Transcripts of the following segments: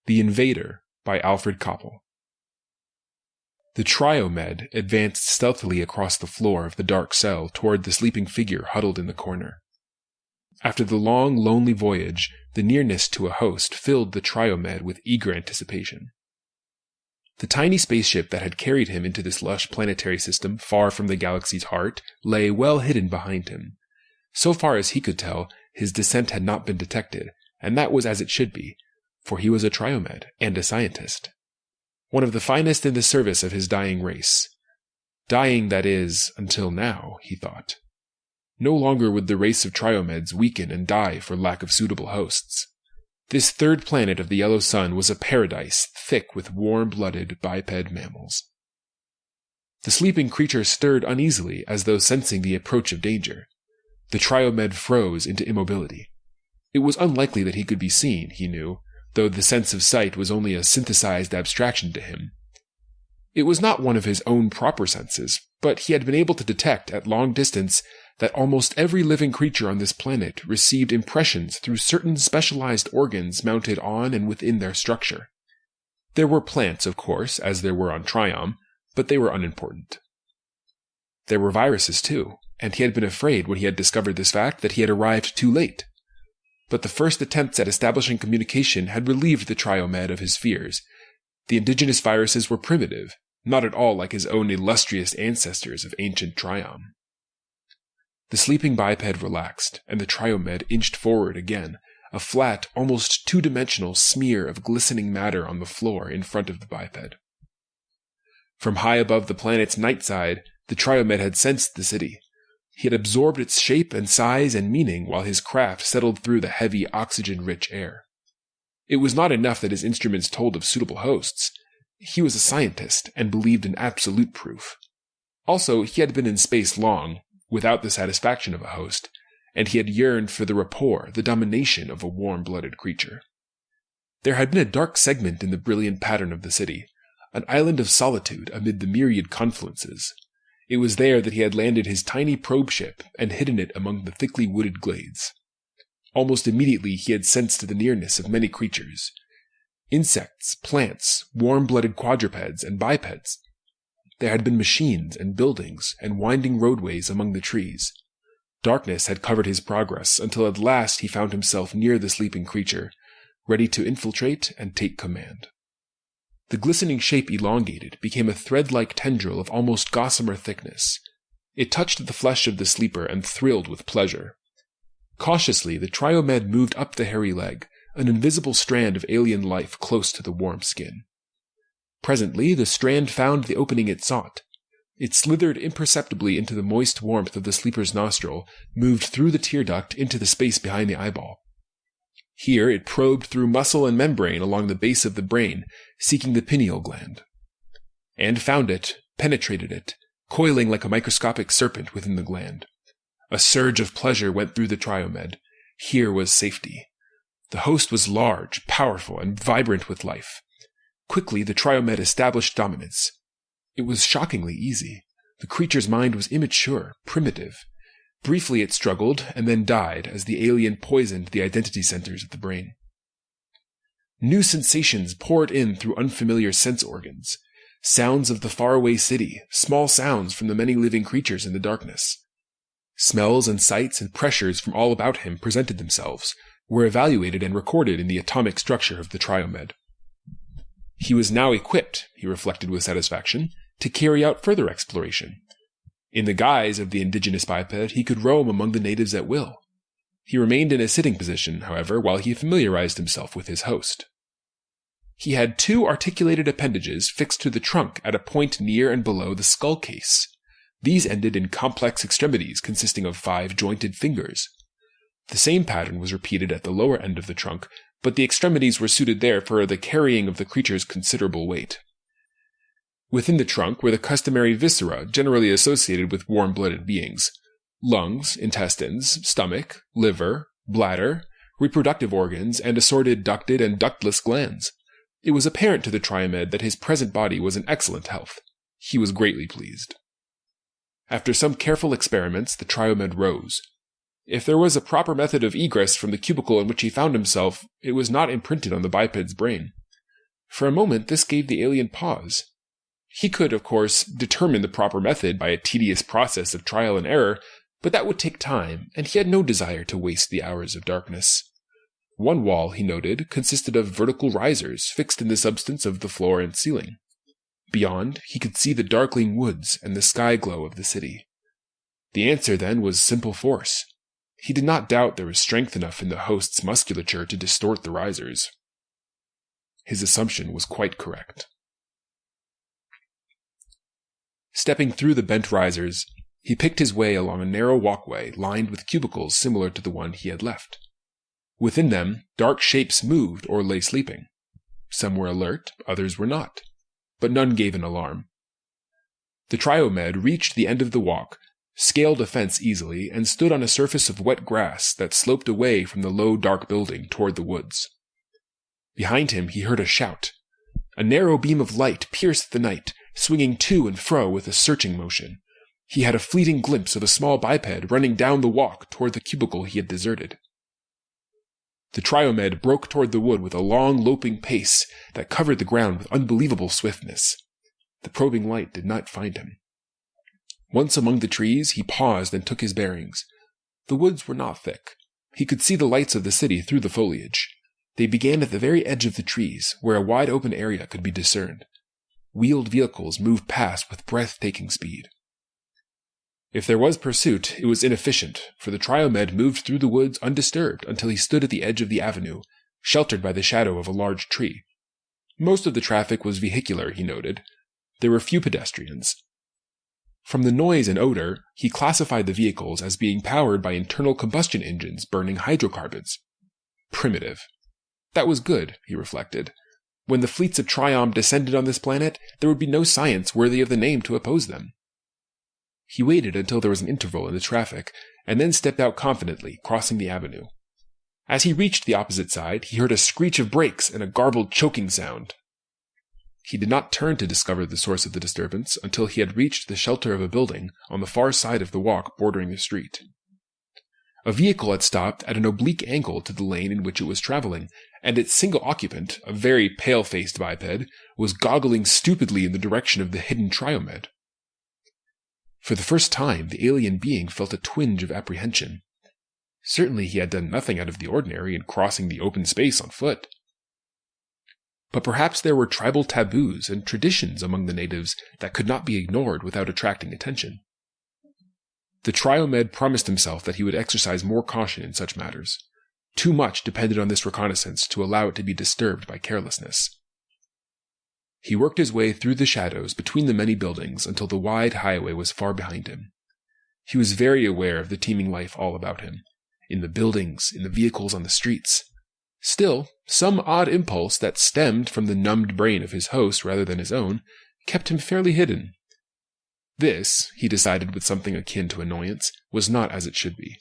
The Invader by Alfred Coppel. The Triomed advanced stealthily across the floor of the dark cell toward the sleeping figure huddled in the corner. After the long, lonely voyage, the nearness to a host filled the Triomed with eager anticipation. The tiny spaceship that had carried him into this lush planetary system far from the galaxy's heart lay well hidden behind him. So far as he could tell, his descent had not been detected, and that was as it should be, for he was a Triomed and a scientist. One of the finest in the service of his dying race. Dying, that is, until now, he thought. No longer would the race of Triomeds weaken and die for lack of suitable hosts. This third planet of the yellow sun was a paradise thick with warm-blooded biped mammals. The sleeping creature stirred uneasily as though sensing the approach of danger. The Triomed froze into immobility. It was unlikely that he could be seen, he knew, though the sense of sight was only a synthesized abstraction to him. It was not one of his own proper senses, but he had been able to detect at long distance that almost every living creature on this planet received impressions through certain specialized organs mounted on and within their structure. There were plants, of course, as there were on Triom, but they were unimportant. There were viruses, too, and he had been afraid when he had discovered this fact that he had arrived too late. But the first attempts at establishing communication had relieved the Triomed of his fears. The indigenous viruses were primitive, not at all like his own illustrious ancestors of ancient Triom. The sleeping biped relaxed, and the Triomed inched forward again, a flat, almost two-dimensional smear of glistening matter on the floor in front of the biped. From high above the planet's night side, the Triomed had sensed the city. He had absorbed its shape and size and meaning while his craft settled through the heavy, oxygen-rich air. It was not enough that his instruments told of suitable hosts. He was a scientist and believed in absolute proof. Also, he had been in space long, without the satisfaction of a host, and he had yearned for the rapport, the domination of a warm-blooded creature. There had been a dark segment in the brilliant pattern of the city, an island of solitude amid the myriad confluences. It was there that he had landed his tiny probe ship and hidden it among the thickly wooded glades. Almost immediately he had sensed the nearness of many creatures. Insects, plants, warm-blooded quadrupeds, and bipeds. There had been machines and buildings and winding roadways among the trees. Darkness had covered his progress until at last he found himself near the sleeping creature, ready to infiltrate and take command. The glistening shape elongated, became a thread-like tendril of almost gossamer thickness. It touched the flesh of the sleeper and thrilled with pleasure. Cautiously, the Triomed moved up the hairy leg, an invisible strand of alien life close to the warm skin. Presently, the strand found the opening it sought. It slithered imperceptibly into the moist warmth of the sleeper's nostril, moved through the tear duct into the space behind the eyeball. Here it probed through muscle and membrane along the base of the brain, seeking the pineal gland. And found it, penetrated it, coiling like a microscopic serpent within the gland. A surge of pleasure went through the Triomed. Here was safety. The host was large, powerful, and vibrant with life. Quickly the Triomed established dominance. It was shockingly easy. The creature's mind was immature, primitive. Briefly it struggled, and then died as the alien poisoned the identity centers of the brain. New sensations poured in through unfamiliar sense organs. Sounds of the faraway city, small sounds from the many living creatures in the darkness. Smells and sights and pressures from all about him presented themselves, were evaluated and recorded in the atomic structure of the Triomed. He was now equipped, he reflected with satisfaction, to carry out further exploration. In the guise of the indigenous biped, he could roam among the natives at will. He remained in a sitting position, however, while he familiarized himself with his host. He had 2 articulated appendages fixed to the trunk at a point near and below the skull case. These ended in complex extremities consisting of 5 jointed fingers. The same pattern was repeated at the lower end of the trunk, but the extremities were suited there for the carrying of the creature's considerable weight. Within the trunk were the customary viscera generally associated with warm-blooded beings: lungs, intestines, stomach, liver, bladder, reproductive organs, and assorted ducted and ductless glands. It was apparent to the Triomed that his present body was in excellent health. He was greatly pleased. After some careful experiments, the Triomed rose. If there was a proper method of egress from the cubicle in which he found himself, it was not imprinted on the biped's brain. For a moment, this gave the alien pause. He could, of course, determine the proper method by a tedious process of trial and error, but that would take time, and he had no desire to waste the hours of darkness. One wall, he noted, consisted of vertical risers fixed in the substance of the floor and ceiling. Beyond, he could see the darkling woods and the sky glow of the city. The answer, then, was simple force. He did not doubt there was strength enough in the host's musculature to distort the risers. His assumption was quite correct. Stepping through the bent risers, he picked his way along a narrow walkway lined with cubicles similar to the one he had left. Within them, dark shapes moved or lay sleeping. Some were alert, others were not, but none gave an alarm. The Triomed reached the end of the walk, scaled a fence easily, and stood on a surface of wet grass that sloped away from the low, dark building toward the woods. Behind him he heard a shout. A narrow beam of light pierced the night, swinging to and fro with a searching motion. He had a fleeting glimpse of a small biped running down the walk toward the cubicle he had deserted. The Triomed broke toward the wood with a long, loping pace that covered the ground with unbelievable swiftness. The probing light did not find him. Once among the trees, he paused and took his bearings. The woods were not thick. He could see the lights of the city through the foliage. They began at the very edge of the trees, where a wide open area could be discerned. Wheeled vehicles moved past with breathtaking speed. If there was pursuit, it was inefficient, for the Triomed moved through the woods undisturbed until he stood at the edge of the avenue, sheltered by the shadow of a large tree. Most of the traffic was vehicular, he noted. There were few pedestrians. From the noise and odor, he classified the vehicles as being powered by internal combustion engines burning hydrocarbons. Primitive. That was good, he reflected. When the fleets of Triom descended on this planet, there would be no science worthy of the name to oppose them. He waited until there was an interval in the traffic, and then stepped out confidently, crossing the avenue. As he reached the opposite side, he heard a screech of brakes and a garbled choking sound. He did not turn to discover the source of the disturbance until he had reached the shelter of a building on the far side of the walk bordering the street. A vehicle had stopped at an oblique angle to the lane in which it was traveling, and its single occupant, a very pale-faced biped, was goggling stupidly in the direction of the hidden Triomed. For the first time, the alien being felt a twinge of apprehension. Certainly he had done nothing out of the ordinary in crossing the open space on foot. But perhaps there were tribal taboos and traditions among the natives that could not be ignored without attracting attention. The Triomed promised himself that he would exercise more caution in such matters. Too much depended on this reconnaissance to allow it to be disturbed by carelessness. He worked his way through the shadows between the many buildings until the wide highway was far behind him. He was very aware of the teeming life all about him, in the buildings, in the vehicles on the streets. Still, some odd impulse that stemmed from the numbed brain of his host rather than his own kept him fairly hidden. This, he decided with something akin to annoyance, was not as it should be.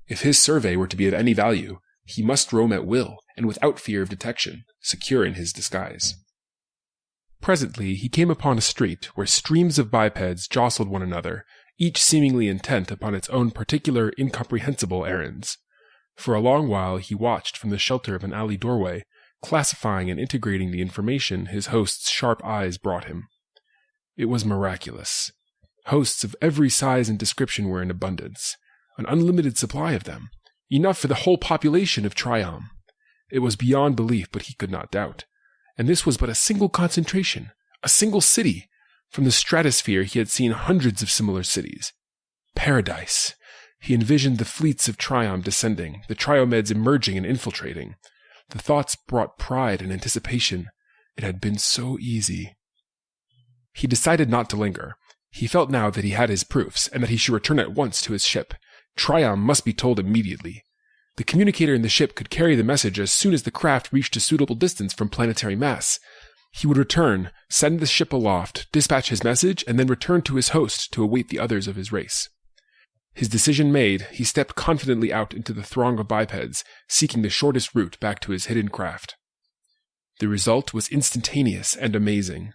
If his survey were to be of any value, he must roam at will and without fear of detection, secure in his disguise. Presently he came upon a street where streams of bipeds jostled one another, each seemingly intent upon its own particular incomprehensible errands. For a long while he watched from the shelter of an alley doorway, classifying and integrating the information his host's sharp eyes brought him. It was miraculous. Hosts of every size and description were in abundance, an unlimited supply of them, enough for the whole population of Triom. It was beyond belief, but he could not doubt. And this was but a single concentration, a single city. From the stratosphere he had seen hundreds of similar cities. Paradise. He envisioned the fleets of Triom descending, the Triomeds emerging and infiltrating. The thoughts brought pride and anticipation. It had been so easy. He decided not to linger. He felt now that he had his proofs, and that he should return at once to his ship. Triom must be told immediately. The communicator in the ship could carry the message as soon as the craft reached a suitable distance from planetary mass. He would return, send the ship aloft, dispatch his message, and then return to his host to await the others of his race. His decision made, he stepped confidently out into the throng of bipeds, seeking the shortest route back to his hidden craft. The result was instantaneous and amazing.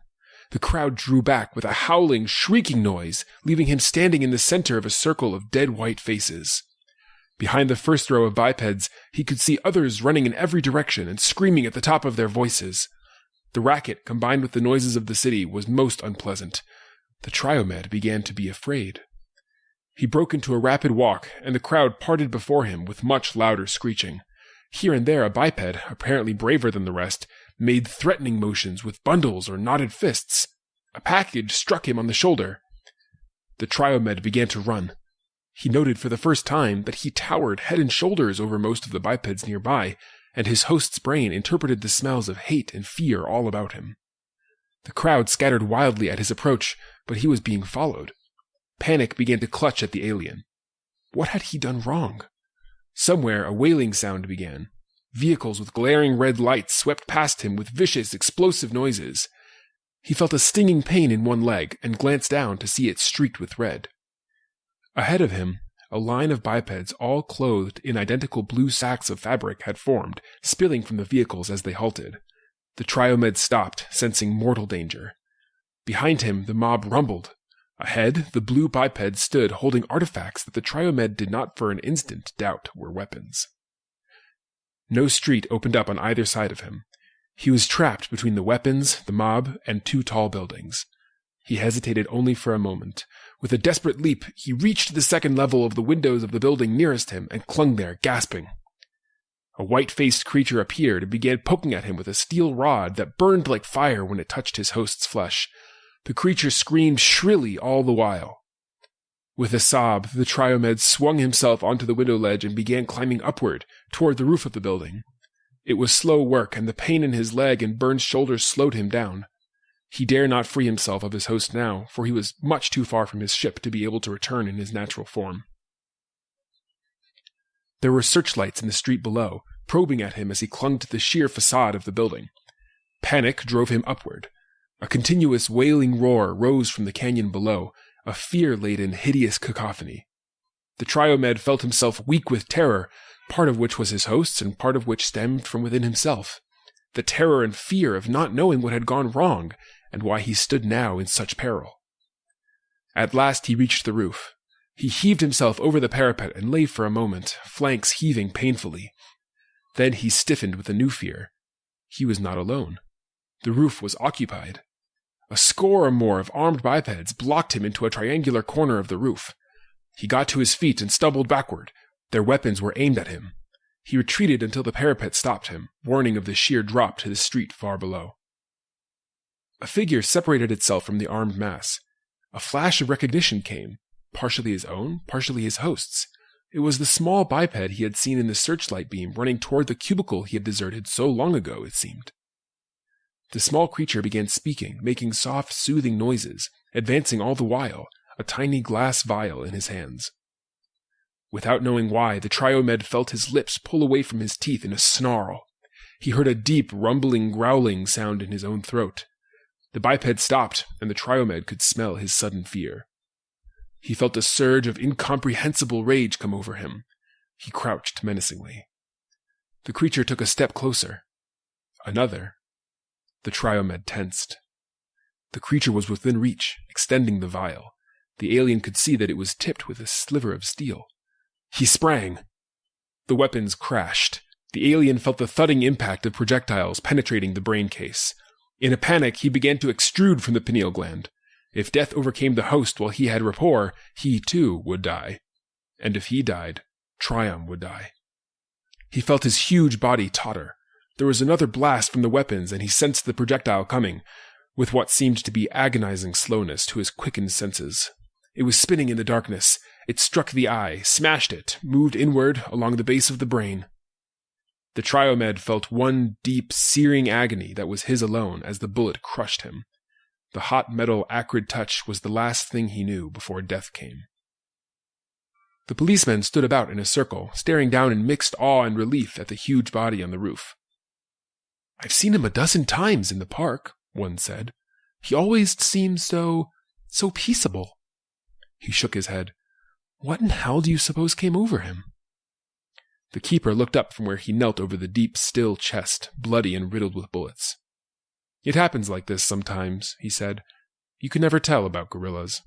The crowd drew back with a howling, shrieking noise, leaving him standing in the center of a circle of dead white faces. Behind the first row of bipeds, he could see others running in every direction and screaming at the top of their voices. The racket, combined with the noises of the city, was most unpleasant. The Triomed began to be afraid. He broke into a rapid walk, and the crowd parted before him with much louder screeching. Here and there a biped, apparently braver than the rest, made threatening motions with bundles or knotted fists. A package struck him on the shoulder. The Triomed began to run. He noted for the first time that he towered head and shoulders over most of the bipeds nearby, and his host's brain interpreted the smells of hate and fear all about him. The crowd scattered wildly at his approach, but he was being followed. Panic began to clutch at the alien. What had he done wrong? Somewhere a wailing sound began. Vehicles with glaring red lights swept past him with vicious, explosive noises. He felt a stinging pain in one leg and glanced down to see it streaked with red. Ahead of him, a line of bipeds all clothed in identical blue sacks of fabric had formed, spilling from the vehicles as they halted. The Triomed stopped, sensing mortal danger. Behind him, the mob rumbled. Ahead, the blue bipeds stood holding artifacts that the Triomed did not for an instant doubt were weapons. No street opened up on either side of him. He was trapped between the weapons, the mob, and two tall buildings. He hesitated only for a moment. With a desperate leap, he reached the second level of the windows of the building nearest him and clung there, gasping. A white-faced creature appeared and began poking at him with a steel rod that burned like fire when it touched his host's flesh. The creature screamed shrilly all the while. With a sob, the Triomed swung himself onto the window ledge and began climbing upward, toward the roof of the building. It was slow work, and the pain in his leg and burned shoulders slowed him down. He dare not free himself of his host now, for he was much too far from his ship to be able to return in his natural form. There were searchlights in the street below, probing at him as he clung to the sheer facade of the building. Panic drove him upward. A continuous wailing roar rose from the canyon below, a fear-laden, hideous cacophony. The Triomed felt himself weak with terror, part of which was his host's and part of which stemmed from within himself. The terror and fear of not knowing what had gone wrong, and why he stood now in such peril. At last he reached the roof. He heaved himself over the parapet and lay for a moment, flanks heaving painfully. Then he stiffened with a new fear. He was not alone. The roof was occupied. A score or more of armed bipeds blocked him into a triangular corner of the roof. He got to his feet and stumbled backward. Their weapons were aimed at him. He retreated until the parapet stopped him, warning of the sheer drop to the street far below. A figure separated itself from the armed mass. A flash of recognition came, partially his own, partially his host's. It was the small biped he had seen in the searchlight beam running toward the cubicle he had deserted so long ago, it seemed. The small creature began speaking, making soft, soothing noises, advancing all the while, a tiny glass vial in his hands. Without knowing why, the Triomed felt his lips pull away from his teeth in a snarl. He heard a deep, rumbling, growling sound in his own throat. The biped stopped, and the Triomed could smell his sudden fear. He felt a surge of incomprehensible rage come over him. He crouched menacingly. The creature took a step closer. Another. The Triomed tensed. The creature was within reach, extending the vial. The alien could see that it was tipped with a sliver of steel. He sprang. The weapons crashed. The alien felt the thudding impact of projectiles penetrating the brain case. In a panic, he began to extrude from the pineal gland. If death overcame the host while he had rapport, he too would die. And if he died, Triom would die. He felt his huge body totter. There was another blast from the weapons, and he sensed the projectile coming, with what seemed to be agonizing slowness to his quickened senses. It was spinning in the darkness. It struck the eye, smashed it, moved inward along the base of the brain. The Triomed felt one deep, searing agony that was his alone as the bullet crushed him. The hot metal, acrid touch was the last thing he knew before death came. The policemen stood about in a circle, staring down in mixed awe and relief at the huge body on the roof. "I've seen him 12 times in the park," one said. "He always seems so peaceable." He shook his head. "What in hell do you suppose came over him?" The keeper looked up from where he knelt over the deep, still chest, bloody and riddled with bullets. "It happens like this sometimes," he said. "You can never tell about gorillas."